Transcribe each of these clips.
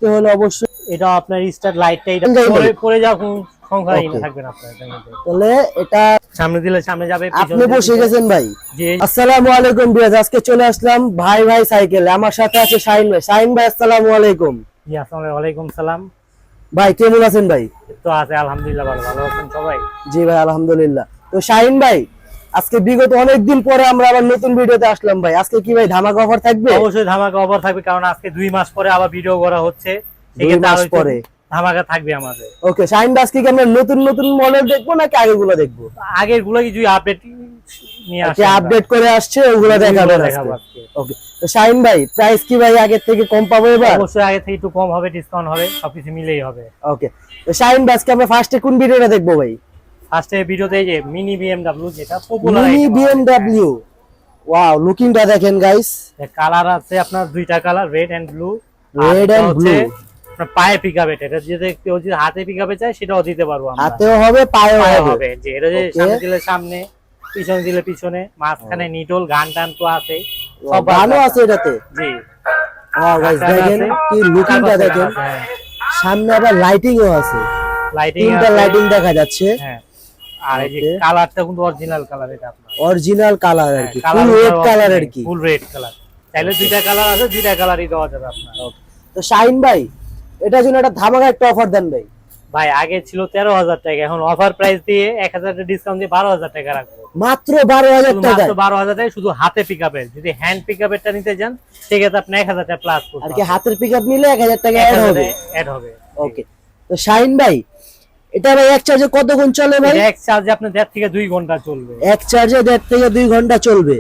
নিতে হলে অবশ্যই এটা আপনার স্টার লাইটটা এটা পরে যাও সংখ্যাই থাকবে না আপনার এটার মধ্যে। তাহলে এটা সামনে দিলে সামনে যাবে, আপনি বসে গেছেন ভাই। জি আসসালামু আলাইকুম বিয়াজ, আজকে চলে আসলাম ভাই ভাই সাইকেল। আমার সাথে আছে শাহিন ভাই। শাহিন ভাই আসসালামু আলাইকুম। জি আসসালামু আলাইকুম সালাম। ভাই কেমন আছেন ভাই? তো আছে আলহামদুলিল্লাহ, ভালো ভালো আছেন সবাই? জি ভাই আলহামদুলিল্লাহ। তো শাহিন ভাই, আজকে বিগত অনেকদিন পরে আমরা আবার নতুন ভিডিওতে আসলাম ভাই। আজকে কি ভাই ধামাকা অফার থাকবে? অবশ্যই ধামাকা অফার থাকবে, কারণ আজকে 2 মাস পরে আবার ভিডিও করা হচ্ছে, 2 মাস পরে ধামাকা থাকবে আমাদের। ওকে শাহিন ভাই, আজকে কি আমরা নতুন নতুন মডেল দেখবো নাকি আগেরগুলো দেখবো? আগেরগুলো কিছু আপডেট নিয়ে আসছে, আপডেট করে আসছে ওগুলো দেখাবো আজকে। ওকে তো শাহিন ভাই, প্রাইস কি ভাই আগের থেকে কম পাবো এবার? অবশ্যই আগে থেকে একটু কম হবে, ডিসকাউন্ট হবে, সবকিছু মিলেই হবে। ওকে তো শাহিন ভাই, আজকে আমরা ফার্স্টে কোন ভিডিওটা দেখবো ভাই? ফার্স্টে ভিডিওতে এই যে মিনি বিএমডব্লিউ, যেটা পপুলার মিনি বিএমডব্লিউ। ওয়াও, লুকিংটা দেখেন গাইস। কালার আছে আপনার দুইটা colour, red and blue. Red and blue. আপনার পায়ে পিকআপ, এটা যদি কেউ যদি হাতে পিকআপে চায় সেটাও দিতে পারবো আমরা। হাতেও হবে পায়েও হবে। যে এটা যে সামনে দিলে সামনে, পিছনে দিলে পিছনে, মাঝখানে নিডল গান টান তো আছে, সব ভালো আছে এটাতে। জি ওয়াও গাইস, দেখেন কি লুকিংটা দেখেন। সামনে আবার লাইটিংও আছে, তিনটা লাইটিং দেখা যাচ্ছে। হ্যাঁ, আর এই যে কালারটা কিন্তু অরিজিনাল কালার, এটা আপনার অরিজিনাল কালার আর কি, ফুল রেড কালার আর কি, ফুল রেড কালার। চাইলে দুইটা কালার আছে, দুইটা কালারই দেওয়া যাবে আপনার। তো শাহিন ভাই, এটার জন্য একটা ধামাকা একটা অফার দেন ভাই। ভাই আগে ছিল 13,000 টাকা, এখন অফার প্রাইস দিয়ে 1,000 টাকা ডিসকাউন্ট দিয়ে 12,000 টাকা রাখবো। মাত্র 12,000 টাকা? মাত্র 12,000 টাকা শুধু হাতে পিকআপের। যদি হ্যান্ড পিকআপেরটা নিতে যান সেক্ষেত্রে আপনি 1,000 টাকা প্লাস করতে আর কি হাতের পিকআপ নিলে 1,000 টাকা অ্যাড হবে। ওকে তো শাহিন ভাই, এটা ভাই এক চার্জে কতক্ষণ চলে ভাই? এক চার্জে আপনার 1.5 থেকে 2 ঘন্টা চলবে। এক চার্জে 1.5 থেকে 2 ঘন্টা চলবে।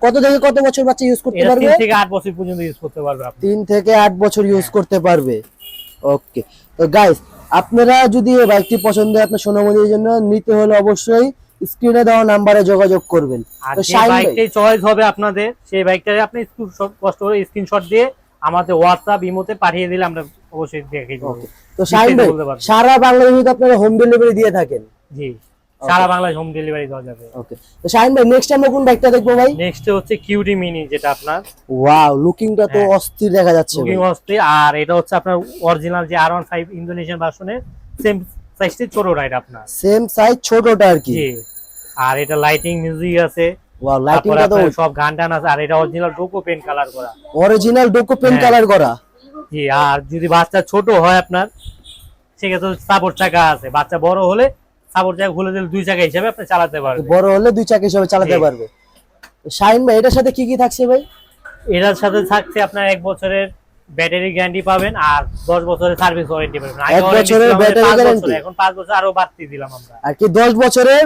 কত থেকে কত বছর বাচ্চা ইউজ করতে পারবে? 3 থেকে 8 বছর পর্যন্ত ইউজ করতে পারবে আপনি। 3 থেকে 8 বছর ইউজ করতে পারবে। ওকে তো গাইস, আপনারা যদি এই বাইকটি পছন্দ হয় আপনার সোনামণির জন্য নিতে হলে অবশ্যই স্ক্রিনে দেওয়া নম্বরে যোগাযোগ করবেন। তো সেই বাইকটাই চয়েস হবে আপনাদের, সেই বাইকটারে আপনি কষ্ট করে স্ক্রিনশট দিয়ে আমাদের হোয়াটসঅ্যাপ ইমোতে পাঠিয়ে দিলে আমরা অবশ্যই দেখিয়ে দেব। তো শাহিন ভাই, সারা বাংলাদেশে আপনারা হোম ডেলিভারি দিয়ে থাকেন? জি, সারা বাংলাদেশে হোম ডেলিভারি দেওয়া যাবে। ওকে তো শাহিন ভাই, নেক্সট আমরা কোন বাইকটা দেখবো ভাই? নেক্সট হচ্ছে কিউটি মিনি, যেটা আপনার ওয়াও, লুকিংটা তো অস্থির দেখা যাচ্ছে। লুকিং অস্থির। আর এটা হচ্ছে আপনার অরিজিনাল যে R15 ইন্দোনেশিয়ান ভার্সনের সেম সাইজটি ছোট রাইড আপনার, সেম সাইজ ছোটটা আর কি। জি, আর এটা লাইটিং মিউজিক আছে। ওয়াও, লাইটিংটা তো সব গান টান আছে। আর এটা অরিজিনাল ডোকো পেন কালার করা, অরিজিনাল ডোকো পেন কালার করা। জি, আর যদি বাচ্চা ছোট হয় আপনার সেক্ষেত্রে সাপোর্ট চাকা আছে। বাচ্চা বড় হলে সাপোর্ট চাকা খুলে দিলে 2 চাকা হিসেবে আপনি চালাতে পারবেন। বড় হলে 2 চাকা হিসেবে চালাতে পারবে। শাহিন ভাই, এটার সাথে কি কি থাকছে ভাই? এটার সাথে থাকছে আপনার 1 বছরের ব্যাটারি গ্যারান্টি পাবেন, আর 10 বছরের সার্ভিস ওয়ারেন্টি পাবেন। 1 বছরের ব্যাটারি গ্যারান্টি, এখন 5 বছর আরো বাড়তি দিলাম আমরা। আর কি 10 বছরের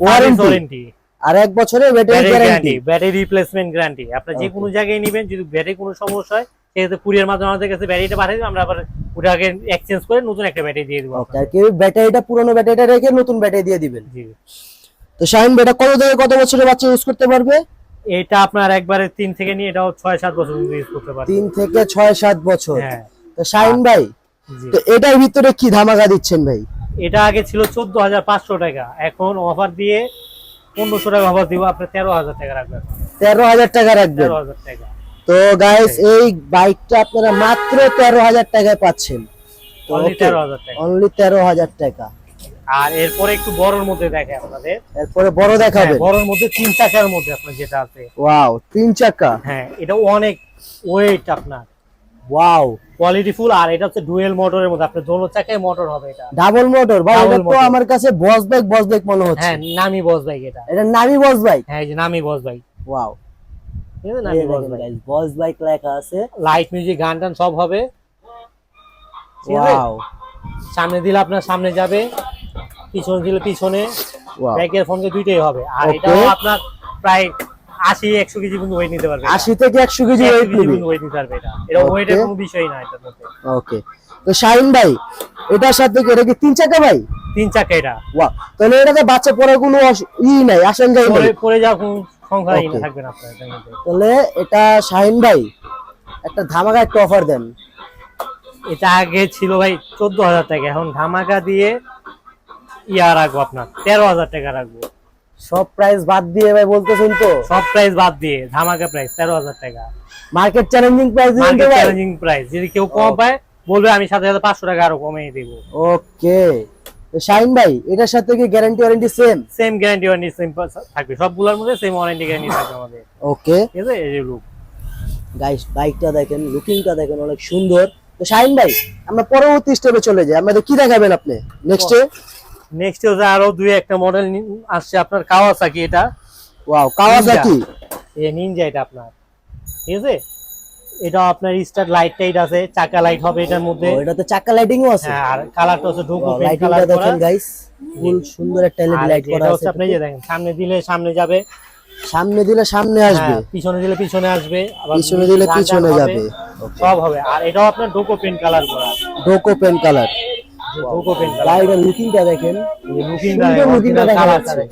ওয়ারেন্টি আর 1 বছরের battery guarantee, battery replacement guarantee. আপনি যে কোনো জায়গায় নেবেন, যদি ব্যাটারি কোনো সমস্যা হয় সেক্ষেত্রে কুরিয়ার মাধ্যমে আমাদের কাছে ব্যাটারিটা পাঠিয়ে দিবেন, আমরা আবার ওটাকে এক্সচেঞ্জ করে নতুন একটা ব্যাটারি দিয়ে দেব। ওকে, আর কি ব্যাটারিটা পুরনো ব্যাটারিটা রেখে নতুন ব্যাটারি দিয়ে দিবেন। জি। তো শাহিন ভাই, এটা কত থেকে কত বছরের বাচ্চা ইউজ করতে পারবে? এটা আপনার একবারে 3 থেকে নিয়ে এটাও 6-7 বছর ইউজ করতে পারবে। 3 থেকে 6-7 বছর। হ্যাঁ। তো শাহিন ভাই, তো এটার ভিতরে কি ধামাকা দিচ্ছেন ভাই? এটা আগে ছিল 14,500 টাকা, এখন অফার দিয়ে 1500 টাকা অফার দিব, আপনি 13,000 টাকা রাখবেন। 13,000 টাকা রাখবেন? 13,000 টাকা। তো গাইস, এই বাইকটা আপনারা মাত্র 13,000 টাকায় পাচ্ছেন। অনলি 13,000 টাকা, অনলি 13,000 টাকা। আর এরপরে একটু বড়র মধ্যে দেখে আপনাদের, এরপরে বড় দেখাবেন? বড়র মধ্যে 3 চাকার মধ্যে আপনার যেটা আছে। ওয়াও, 3 চাকা। হ্যাঁ, এটা অনেক ওয়েট আপনার। Wow, quality full. আর এটা হচ্ছে ডুয়েল মোটরের মধ্যে, আপনার দোনো চাকায় মোটর হবে। এটা ডাবল মোটর ভাই? এটা তো আমার কাছে বস বাইক মনে হচ্ছে। হ্যাঁ, নামি বস বাইক। এটা নামি বস বাইক? হ্যাঁ, এই যে নামি বস বাইক। ওয়াও, এটা নামি বস বাইক। বস বাইক লেখা আছে, লাইট মিউজিক গান টান সব হবে। ওয়াও, সামনে দিলে আপনার সামনে যাবে, পিছনে দিলে পিছনে, ব্যাকের ফোনকে দুইটাই হবে। আর এটাও আপনার প্রায় 80-100 কেজি পর্যন্ত ওয়েট নিতে পারবে। 80 থেকে 100 কেজি ওয়েট নিতে পারবে। এটা ওয়েটের কোনো বিষয় না এটার মধ্যে। ওকে তো শাহিন ভাই, এটার সাথে কি এটা কি 3 চাকা ভাই? 3 চাকা এটা। ওয়াও, তাহলে এটাতে বাচ্চা পড়ার কোনো নাই, আশঙ্কাই নাই, পড়ে যাওয়ার কোনো সংখ্যাই থাকবে না আপনার এটার মধ্যে। তাহলে এটা শাহিন ভাই একটা ধামাকা একটা অফার দেন। এটা আগে ছিল ভাই 14,000 টাকা, এখন ধামাকা দিয়ে রাখবো আপনার 13,000 টাকা রাখবো। সব প্রাইস বাদ দিয়ে ভাই বলতেছেন তো? সব প্রাইস বাদ দিয়ে ধামাকা প্রাইস 13,000 টাকা। Market challenging price. Market challenging price, যদি কেউ কম পায় বলবে আমি সাথে সাথে 500 টাকা আরো কমিয়ে দেবো। ওকে, তো শাহিন ভাই এটার সাথে কি guarantee warranty same? Same guarantee warranty same থাকবে, সবগুলোর মধ্যে সেম ওয়ারেন্টি গ্যারান্টি থাকবে আমাদের। ওকে ঠিক আছে, এই যে লুক গাইস, বাইকটা দেখেন, লুকিংটা দেখেন, অনেক সুন্দর। তো শাহিন ভাই আমরা পরবর্তী স্টেপে চলে যাই, আমাদের কি দেখাবেন আপনি নেক্সটে? নেক্সট হচ্ছে আরো দুই একটা মডেল আসছে আপনার, কাওয়াসাকি। এটা ওয়াও, কাওয়াসাকি এই নিনজা, এটা আপনার ঠিক আছে। এটা আপনার স্টার্ট লাইট টাইট আছে, চাকা লাইট হবে এটার মধ্যে। ও, এটাতে চাকা লাইটিংও আছে। হ্যাঁ, আর কালারটা হচ্ছে ডুকো পেইন্ট লাইটিংটা কালার করা। দেখেন গাইস, ফুল সুন্দর একটা এলইডি লাইট করা এটা আছে। হচ্ছে আপনি যে দেখেন, সামনে দিলে সামনে যাবে, সামনে দিলে সামনে আসবে, হ্যাঁ, পিছনে দিলে পিছনে আসবে, আবার পিছনে দিলে গান পিছনে হবে, যাবে। সব হবে। আর এটাও আপনার ডোকো পেইন্ট কালার করা, Duco paint colour. Duco paint colour. গাড়িটার লুকিংটা দেখেন, লুকিংটা সুন্দর লুকিংটা দেখা কালারটা যাচ্ছে।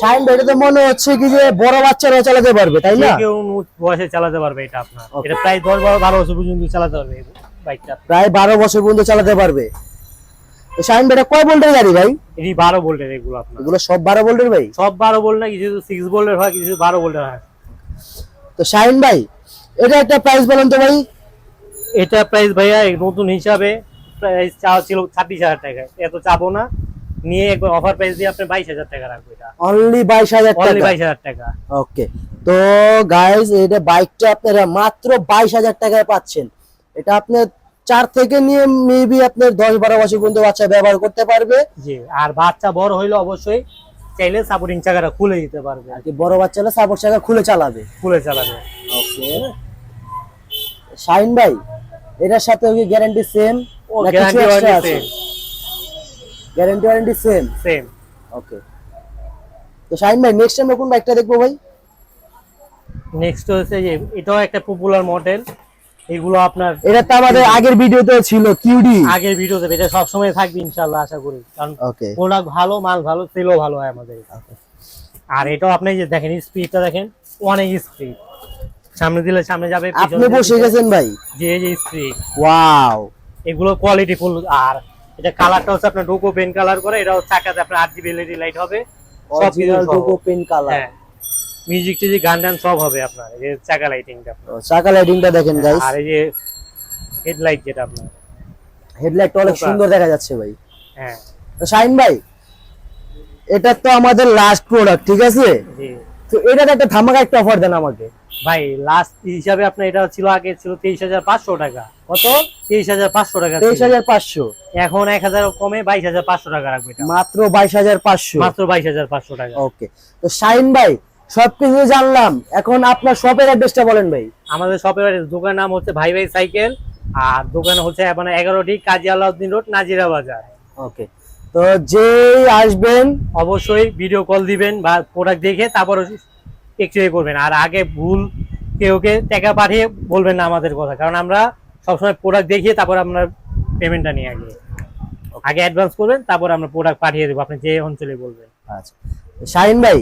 শাহিন ভাই, এটা তো মনে হচ্ছে কি যে বড় বাচ্চারাও চালাতে পারবে, তাই না? কেউ বয়সে চালাতে পারবে এটা আপনার। Okay. এটা প্রায় 10-12 বছর পর্যন্ত চালাতে পারবে এই বাইকটা। প্রায় 12 বছর পর্যন্ত চালাতে পারবে। তো শাহিন ভাই, এটা কয় ভোল্টের গাড়ি ভাই? এটি 12 ভোল্টের এগুলো আপনার। এগুলো সব 12 ভোল্টের ভাই? সব 12 ভোল্ট না, কিছু 6 ভোল্টের হয়, কিছু 12 ভোল্টের হয়। তো শাহিন ভাই, এটা একটা প্রাইস বলেন তো ভাই। এটা প্রাইস ভাইয়া এই নতুন হিসাবে প্রাইস চাওয়া ছিল 26,000 টাকা, এত চাবো না, নিয়ে একবার অফার প্রাইস দিয়ে আপনি 22,000 টাকা রাখবো। এটা অনলি 22,000 অনলি টাকা। 22,000 টাকা। ওকে, তো গাইস, এটা বাইকটা আপনারা মাত্র 22,000 টাকায় পাচ্ছেন। এটা আপনি 4 থেকে নিয়ে মেবি আপনার 10-12 বছর পর্যন্ত বাচ্চা ব্যবহার করতে পারবে। জি, আর বাচ্চা বড় হইলে অবশ্যই চাইলে সাপোর্টিং চাকাটা খুলে দিতে পারবে, আর কি বড় বাচ্চা হলে সাপোর্ট চাকা খুলে চালাবে। খুলে চালাবে। ওকে শাহিন ভাই, এটার সাথে কি গ্যারান্টি সেম ও না কিছু গ্যারান্টি এক্সট্রা ওয়ারেন্টি আছে? Guarantee warranty same. সেম। ওকে, তো শাহিন ভাই নেক্সট আমরা কোন বাইকটা দেখবো ভাই? নেক্সট হচ্ছে যে এটাও একটা পপুলার মডেল। এগুলো আপনার এটা তো আমাদের আগের ভিডিওতে ছিল, কিউডি। আগের ভিডিওতে, এটা সব সময় থাকবে ইনশাআল্লাহ, আশা করি, কারণ ওকে, প্রোডাক্ট ভালো, মাল ভালো, সেলও ভালো হয় আমাদের। আর এটাও আপনি যে দেখেন, স্পিডটা দেখেন, অনেক স্পিড, সামনে দিলে সামনে যাবে, আপনি পিছনে বসে দিলে গেছেন ভাই। যে যে স্পিড। ওয়াও, এগুলো কোয়ালিটি ফুল। আর এটা কালারটা হচ্ছে আপনার ডোকো পেন কালার করে, এটাও চাকাতে আপনার 8GB এলইডি লাইট হবে, সব কিছু অরিজিনাল ডোকো পেন কালার। হ্যাঁ, মিউজিক টিউজিক গান টান সব হবে আপনার। এই যে চাকা লাইটিংটা আপনার, চাকা লাইটিংটা দেখেন গাইস, আর এই যে হেডলাইট যেটা আপনার, হেডলাইটটা অনেক সুন্দর দেখা যাচ্ছে ভাই। হ্যাঁ। তো শাহিন ভাই, এটা তো আমাদের লাস্ট প্রোডাক্ট, ঠিক আছে? জি তো এটাতে একটা ধামাকা একটা অফার দেন আমাকে ভাই, লাস্ট হিসাবে আপনার এটা ছিল, আগে ছিল 23,500 টাকা। কত? 23,500 টাকা ছিল। 23,500। এখন 1,000 কমে 22,500 টাকা রাখবে এটা। মাত্র 22,500। মাত্র 22,500 টাকা। ওকে, তো শাহিন ভাই সবকিছু জানলাম, এখন আপনার শপের অ্যাড্রেসটা বলেন ভাই। আমাদের শপের দোকান নাম হচ্ছে ভাই ভাই সাইকেল, আর দোকান হচ্ছে মানে 11টি কাজী আলাউদ্দিন রোড, নাজিরা বাজার। ওকে, তো যেই আসবেন অবশ্যই ভিডিও কল দিবেন বা প্রোডাক্ট দেখে তারপর এক্সরে করবেন। আর আগে ভুল কেউকে টাকা পাঠিয়ে বলবেন না আমাদের কথা, কারণ আমরা সবসময় প্রোডাক্ট দেখিয়ে তারপর আপনার পেমেন্টটা নিয়ে আগে অ্যাডভান্স করবেন, তারপর আমরা প্রোডাক্ট পাঠিয়ে দেবো আপনি যে অঞ্চলে বলবেন। আচ্ছা শাহিন ভাই,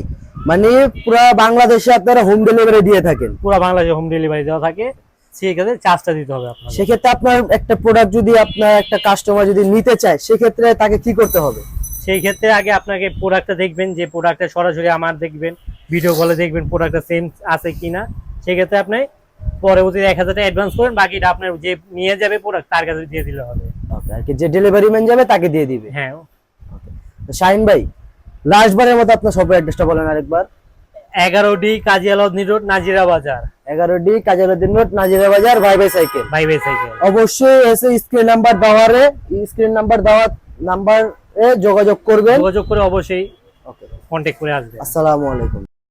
মানে পুরো বাংলাদেশে আপনারা হোম ডেলিভারি দিয়ে থাকেন? পুরো বাংলাদেশে হোম ডেলিভারি দেওয়া থাকে, সেক্ষেত্রে চার্জটা দিতে হবে আপনার। সেক্ষেত্রে আপনার একটা প্রোডাক্ট যদি আপনার একটা কাস্টমার যদি নিতে চায়, সেক্ষেত্রে তাকে কি করতে হবে? সেই ক্ষেত্রে আগে আপনাকে প্রোডাক্টটা দেখবেন, যে প্রোডাক্টটা সরাসরি আমার দেখবেন, ভিডিও কলে দেখবেন প্রোডাক্টটা সেম আছে কিনা। সেক্ষেত্রে আপনি পরবর্তীতে 1,000 টাকা অ্যাডভান্স করেন, বাকিটা আপনার যে নিয়ে যাবে প্রোডাক্ট তার কাছে দিয়ে দিলে হবে। ওকে, আর কি যে ডেলিভারি ম্যান যাবে তাকে দিয়ে দিবে। হ্যাঁ। তো শাহিন ভাই, লাস্ট বারের মতো আপনার শপের অ্যাড্রেসটা বলেন আরেকবার। 11ডি কাজী আলাউদ্দিন রোড, নাজিরা বাজার। 11ডি কাজী আলাউদ্দিন রোড, নাজিরা বাজার, ভাই ভাই সাইকেল। ভাই ভাই সাইকেল। অবশ্যই এসে স্ক্রিন নাম্বার দেওয়ার নাম্বারে যোগাযোগ করবেন। যোগাযোগ করে অবশ্যই ওকে, কন্ট্যাক্ট করে আসবেন। আসসালামু আলাইকুম।